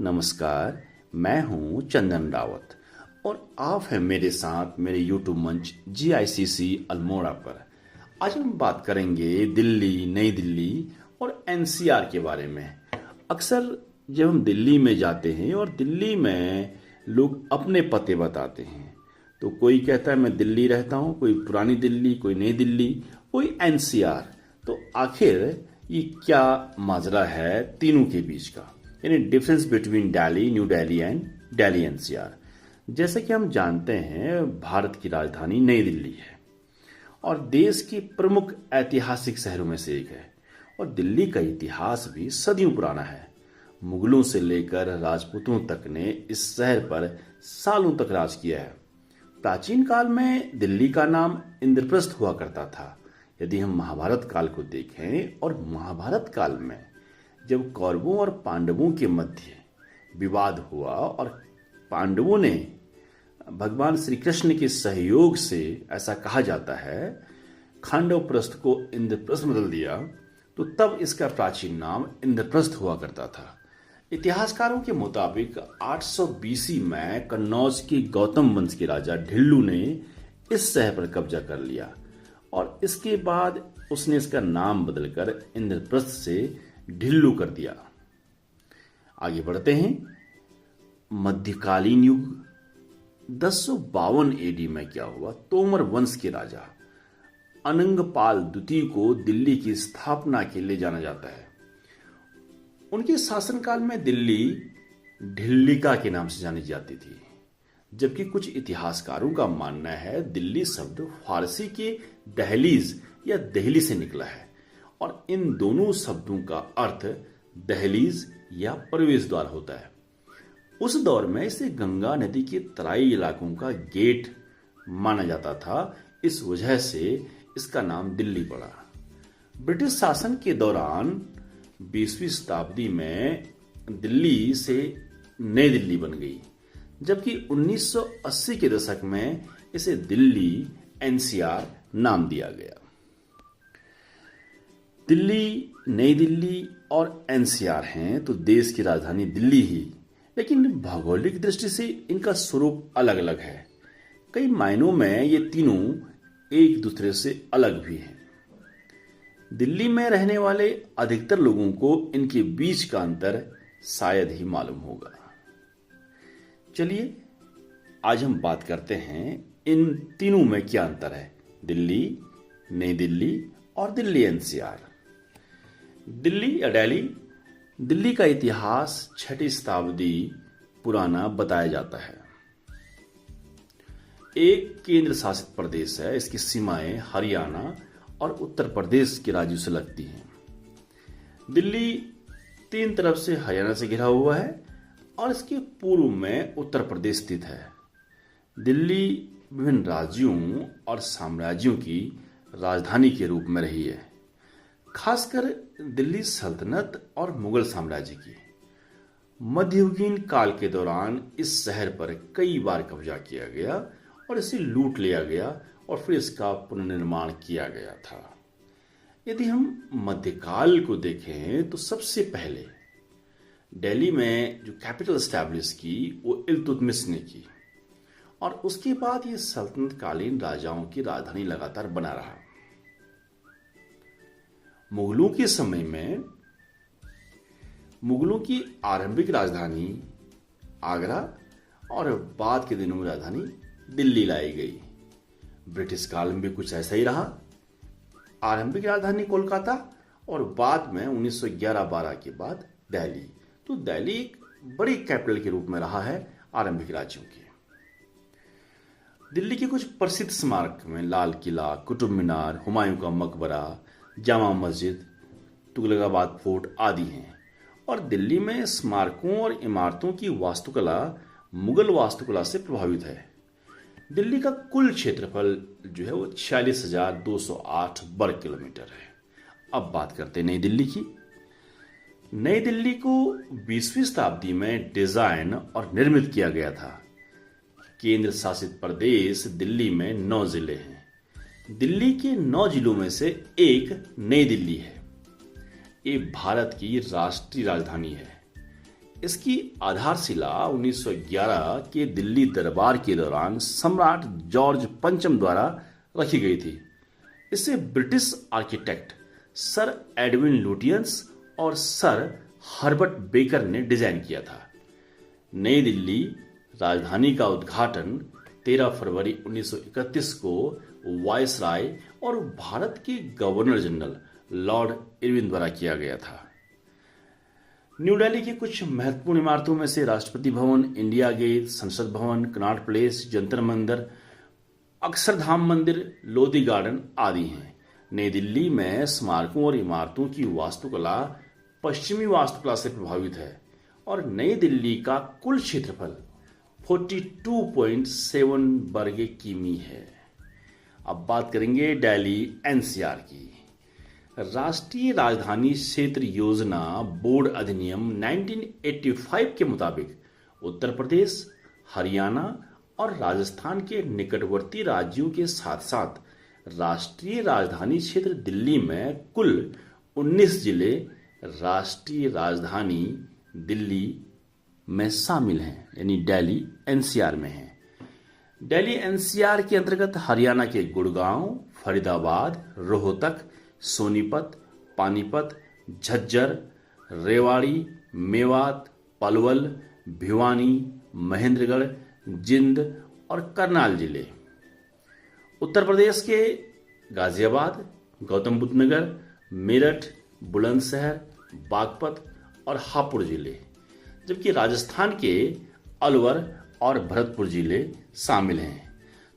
नमस्कार। मैं हूं चंदन रावत और आप हैं मेरे साथ मेरे यूट्यूब मंच GICC अल्मोड़ा पर। आज हम बात करेंगे दिल्ली, नई दिल्ली और NCR के बारे में। अक्सर जब हम दिल्ली में जाते हैं और दिल्ली में लोग अपने पते बताते हैं तो कोई कहता है मैं दिल्ली रहता हूं, कोई पुरानी दिल्ली, कोई नई दिल्ली, कोई NCR। तो आखिर ये क्या माजरा है तीनों के बीच का, यानी difference between Delhi, new Delhi and Delhi NCR। जैसे कि हम जानते हैं भारत की राजधानी नई दिल्ली है और देश के प्रमुख ऐतिहासिक शहरों में से एक है। और दिल्ली का इतिहास भी सदियों पुराना है। मुगलों से लेकर राजपूतों तक ने इस शहर पर सालों तक राज किया है। प्राचीन काल में दिल्ली का नाम इंद्रप्रस्थ हुआ करता था। यदि हम महाभारत काल को देखें, और महाभारत काल में जब कौरवों और पांडवों के मध्य विवाद हुआ और पांडवों ने भगवान श्री कृष्ण के सहयोग से, ऐसा कहा जाता है, खांडवप्रस्थ को इंद्रप्रस्थ बदल दिया, तो तब इसका प्राचीन नाम इंद्रप्रस्थ हुआ करता था। इतिहासकारों के मुताबिक 800 BC में कन्नौज के गौतम वंश के राजा ढिल्लू ने इस शहर पर कब्जा कर लिया और इसके बाद उसने इसका नाम बदलकर इंद्रप्रस्थ से ढिल्लू कर दिया। आगे बढ़ते हैं। मध्यकालीन युग 1052 AD में क्या हुआ? तोमर वंश के राजा अनंगपाल द्वितीय को दिल्ली की स्थापना के लिए जाना जाता है। उनके शासनकाल में दिल्ली ढिल्लिका के नाम से जानी जाती थी, जबकि कुछ इतिहासकारों का मानना है दिल्ली शब्द फारसी के दहलीज या दहली से निकला है और इन दोनों शब्दों का अर्थ दहलीज या प्रवेश द्वार होता है। उस दौर में इसे गंगा नदी के तराई इलाकों का गेट माना जाता था, इस वजह से इसका नाम दिल्ली पड़ा। ब्रिटिश शासन के दौरान 20वीं शताब्दी में दिल्ली से नई दिल्ली बन गई, जबकि 1980 के दशक में इसे दिल्ली NCR नाम दिया गया। दिल्ली, नई दिल्ली और NCR हैं तो देश की राजधानी दिल्ली ही, लेकिन भौगोलिक दृष्टि से इनका स्वरूप अलग अलग है। कई मायनों में ये तीनों एक दूसरे से अलग भी हैं। दिल्ली में रहने वाले अधिकतर लोगों को इनके बीच का अंतर शायद ही मालूम होगा। चलिए आज हम बात करते हैं इन तीनों में क्या अंतर है, दिल्ली, नई दिल्ली और दिल्ली NCR। दिल्ली या दिल्ली का इतिहास 6वीं शताब्दी पुराना बताया जाता है। एक केंद्र शासित प्रदेश है। इसकी सीमाएं हरियाणा और उत्तर प्रदेश के राज्यों से लगती हैं। दिल्ली 3 तरफ से हरियाणा से घिरा हुआ है और इसके पूर्व में उत्तर प्रदेश स्थित है। दिल्ली विभिन्न राज्यों और साम्राज्यों की राजधानी के रूप में रही है, खासकर दिल्ली सल्तनत और मुगल साम्राज्य की। मध्ययुगीन काल के दौरान इस शहर पर कई बार कब्जा किया गया और इसे लूट लिया गया और फिर इसका पुनर्निर्माण किया गया था। यदि हम मध्यकाल को देखें तो सबसे पहले दिल्ली में जो कैपिटल एस्टैब्लिश की वो इल्तुतमिश ने की और उसके बाद ये सल्तनत कालीन राजाओं की राजधानी लगातार बना रहा। मुगलों के समय में मुगलों की आरंभिक राजधानी आगरा और बाद के दिनों में राजधानी दिल्ली लाई गई। ब्रिटिश काल में भी कुछ ऐसा ही रहा। आरंभिक राजधानी कोलकाता और बाद में 1911-12 के बाद दिल्ली। तो दिल्ली एक बड़ी कैपिटल के रूप में रहा है आरंभिक राज्यों के। दिल्ली के कुछ प्रसिद्ध स्मारक में लाल किला, कुतुब मीनार, हुमायूं का मकबरा, जामा मस्जिद, तुगलकाबाद फोर्ट आदि हैं। और दिल्ली में स्मारकों और इमारतों की वास्तुकला मुगल वास्तुकला से प्रभावित है। दिल्ली का कुल क्षेत्रफल जो है वो 46,208 वर्ग किलोमीटर है। अब बात करते हैं नई दिल्ली की। नई दिल्ली को 20वीं शताब्दी में डिजाइन और निर्मित किया गया था। केंद्र शासित प्रदेश दिल्ली में 9 जिले हैं। दिल्ली के 9 जिलों में से एक नई दिल्ली है। ये भारत की राष्ट्रीय राजधानी है। इसकी आधारशिला 1911 के दिल्ली दरबार के दौरान सम्राट जॉर्ज पंचम द्वारा रखी गई थी। इसे British architect sir Edwin Lutyens और सर हर्बर्ट बेकर ने डिजाइन किया था। नई दिल्ली राजधानी का उद्घाटन 13 फरवरी 1931 को वायसराय और भारत के गवर्नर जनरल लॉर्ड इरविन द्वारा किया गया था। न्यू दिल्ली की कुछ महत्वपूर्ण इमारतों में से राष्ट्रपति भवन, इंडिया गेट, संसद भवन, कनॉट प्लेस, जंतर मंदिर, अक्षरधाम मंदिर, लोधी गार्डन आदि हैं। नई दिल्ली में स्मारकों और इमारतों की वास्तुकला पश्चिमी वास्तुकला से प्रभावित है और नई दिल्ली का कुल क्षेत्रफल 42.7 वर्ग किमी है। अब बात करेंगे दिल्ली एनसीआर की। राष्ट्रीय राजधानी क्षेत्र योजना बोर्ड अधिनियम 1985 के मुताबिक उत्तर प्रदेश, हरियाणा और राजस्थान के निकटवर्ती राज्यों के साथ साथ राष्ट्रीय राजधानी क्षेत्र दिल्ली में कुल 19 जिले राष्ट्रीय राजधानी दिल्ली में शामिल हैं, यानी दिल्ली एनसीआर में है। दिल्ली एनसीआर के अंतर्गत हरियाणा के गुड़गांव, फरीदाबाद, रोहतक, सोनीपत, पानीपत, झज्जर, रेवाड़ी, मेवात, पलवल, भिवानी, महेंद्रगढ़, जिंद और करनाल जिले। उत्तर प्रदेश के गाजियाबाद, गौतम बुद्ध नगर, मेरठ, बुलंदशहर, बागपत और हापुड़ जिले, जबकि राजस्थान के अलवर और भरतपुर जिले शामिल हैं।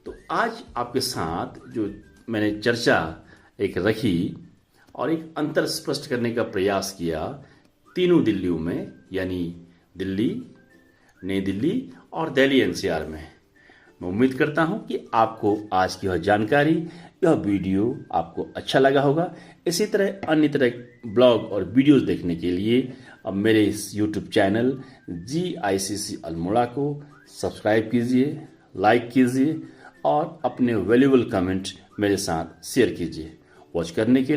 तो आज आपके साथ जो मैंने चर्चा एक रखी और एक अंतर स्पष्ट करने का प्रयास किया तीनों दिल्लियों में, यानी दिल्ली, नई दिल्ली और दिल्ली एनसीआर में। मैं उम्मीद करता हूं कि आपको आज की यह जानकारी, यह वीडियो आपको अच्छा लगा होगा। इसी तरह अन्य तरह ब्लॉग और वीडियोस देखने के लिए अब मेरे इस YouTube चैनल GICC अल्मोड़ा को सब्सक्राइब कीजिए, लाइक कीजिए और अपने वैल्यूएबल कमेंट मेरे साथ शेयर कीजिए। वॉच करने के